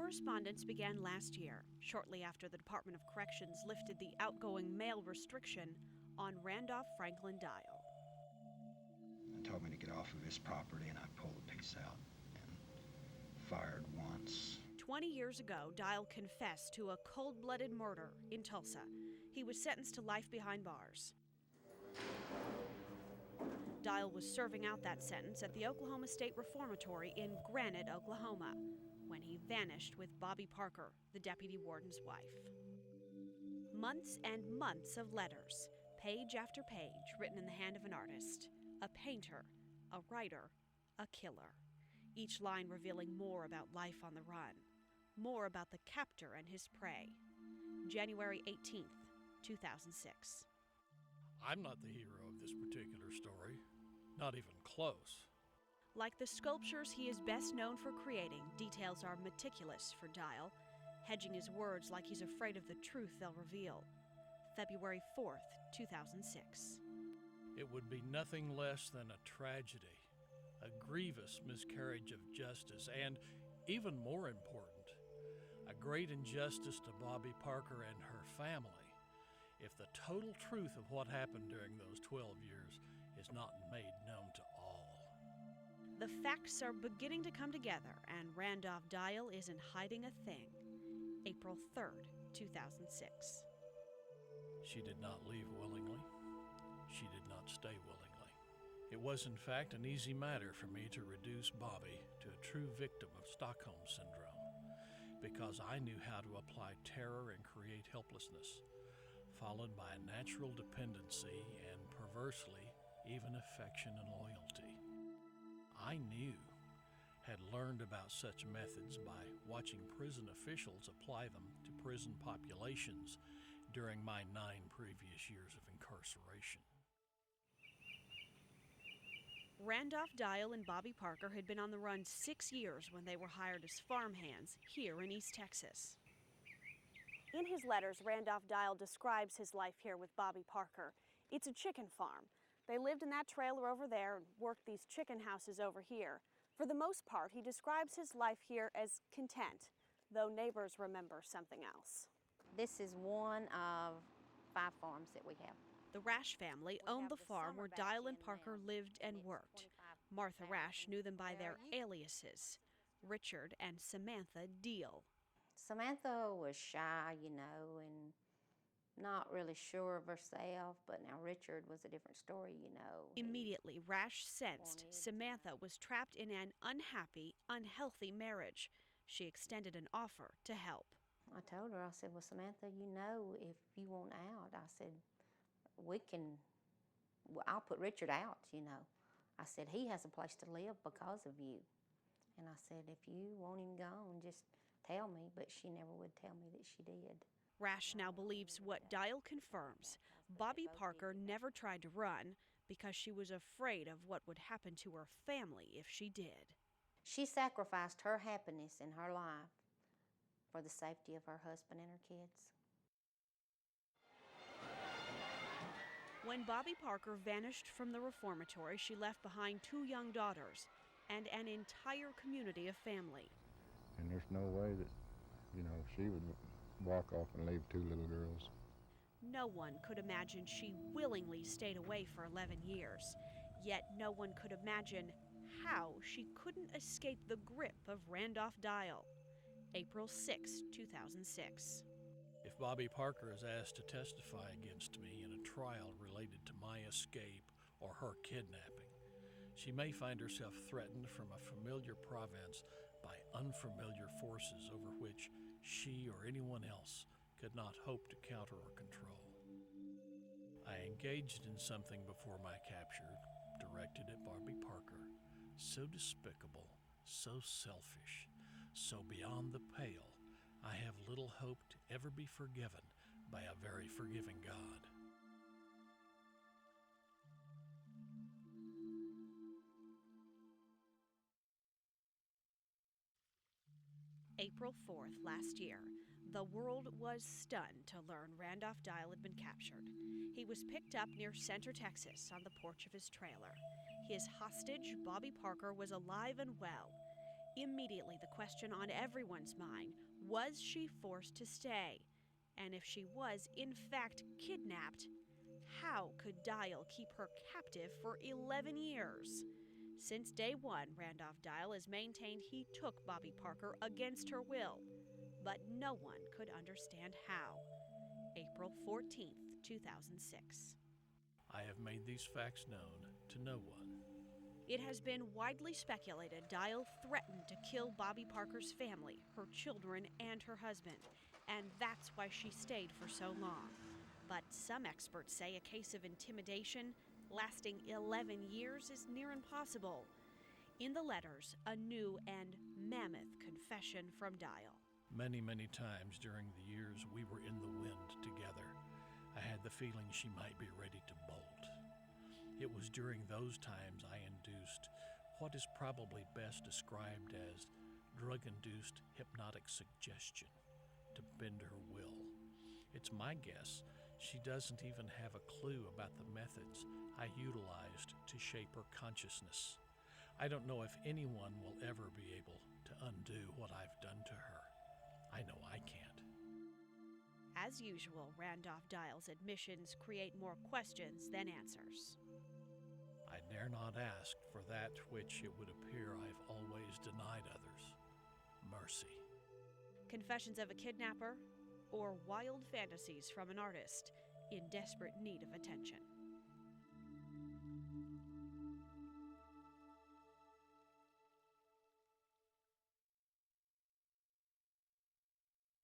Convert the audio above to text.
correspondence began last year, shortly after the Department of Corrections lifted the outgoing mail restriction on Randolph Franklin Dial. He told me to get off of his property, and I pulled a piece out and fired once. 20 years ago, Dial confessed to a cold-blooded murder in Tulsa. He was sentenced to life behind bars. Dial was serving out that sentence at the Oklahoma State Reformatory in Granite, Oklahoma, when he vanished with Bobby Parker, the deputy warden's wife. Months and months of letters, page after page, written in the hand of an artist, a painter, a writer, a killer. Each line revealing more about life on the run, more about the captor and his prey. January 18th, 2006. I'm not the hero of this particular story, not even close. Like the sculptures he is best known for creating, details are meticulous for Dial, hedging his words like he's afraid of the truth they'll reveal. February 4th, 2006. It would be nothing less than a tragedy, a grievous miscarriage of justice, and, even more important, a great injustice to Bobby Parker and her family if the total truth of what happened during those 12 years is not made known to all. The facts are beginning to come together, and Randolph Dial isn't hiding a thing. April 3rd, 2006. She did not leave willingly. She did not stay willingly. It was, in fact, an easy matter for me to reduce Bobby to a true victim of Stockholm Syndrome, because I knew how to apply terror and create helplessness, followed by a natural dependency and, perversely, even affection and loyalty. I had learned about such methods by watching prison officials apply them to prison populations during my 9 previous years of incarceration. Randolph Dial and Bobby Parker had been on the run 6 years when they were hired as farmhands here in East Texas. In his letters, Randolph Dial describes his life here with Bobby Parker. It's a chicken farm. They lived in that trailer over there and worked these chicken houses over here. For the most part, he describes his life here as content, though neighbors remember something else. This is one of 5 farms that we have. The Rash family owned the farm where Dial and Parker lived and worked. Martha Rash knew them by their aliases, Richard and Samantha Deal. Samantha was shy, and not really sure of herself, but now Richard was a different story, Immediately, Rash sensed Samantha was trapped in an unhappy, unhealthy marriage. She extended an offer to help. I told her, I said, well, Samantha, if you want out, I said, I'll put Richard out, I said, he has a place to live because of you. And I said, if you want him gone, just tell me, but she never would tell me that she did. Rash now believes what Dial confirms. Bobby Parker never tried to run because she was afraid of what would happen to her family if she did. She sacrificed her happiness in her life for the safety of her husband and her kids. When Bobby Parker vanished from the reformatory, she left behind 2 young daughters and an entire community of family. And there's no way that, she would walk off and leave 2 little girls. No one could imagine she willingly stayed away for 11 years. Yet no one could imagine how she couldn't escape the grip of Randolph Dial. April 6, 2006. If Bobby Parker is asked to testify against me in a trial related to my escape or her kidnapping, she may find herself threatened from a familiar province by unfamiliar forces over which she or anyone else could not hope to counter or control. I engaged in something before my capture, directed at Bobby Parker, so despicable, so selfish, so beyond the pale, I have little hope to ever be forgiven by a very forgiving God. April 4th last year, the world was stunned to learn Randolph Dial had been captured. He was picked up near Center, Texas, on the porch of his trailer. His hostage, Bobby Parker, was alive and well. Immediately, the question on everyone's mind, was she forced to stay? And if she was, in fact, kidnapped, how could Dial keep her captive for 11 years? Since day one, Randolph Dial has maintained he took Bobby Parker against her will, but no one could understand how. April 14th, 2006. I have made these facts known to no one. It has been widely speculated Dial threatened to kill Bobby Parker's family, her children, and her husband, and that's why she stayed for so long. But some experts say a case of intimidation lasting 11 years is near impossible. In the letters, a new and mammoth confession from Dial. Many, many times during the years we were in the wind together, I had the feeling she might be ready to bolt. It was during those times I induced what is probably best described as drug-induced hypnotic suggestion to bend her will. It's my guess she doesn't even have a clue about the methods I utilized to shape her consciousness. I don't know if anyone will ever be able to undo what I've done to her. I know I can't. As usual, Randolph Dial's admissions create more questions than answers. I dare not ask for that which it would appear I've always denied others: mercy. Confessions of a kidnapper, or wild fantasies from an artist in desperate need of attention.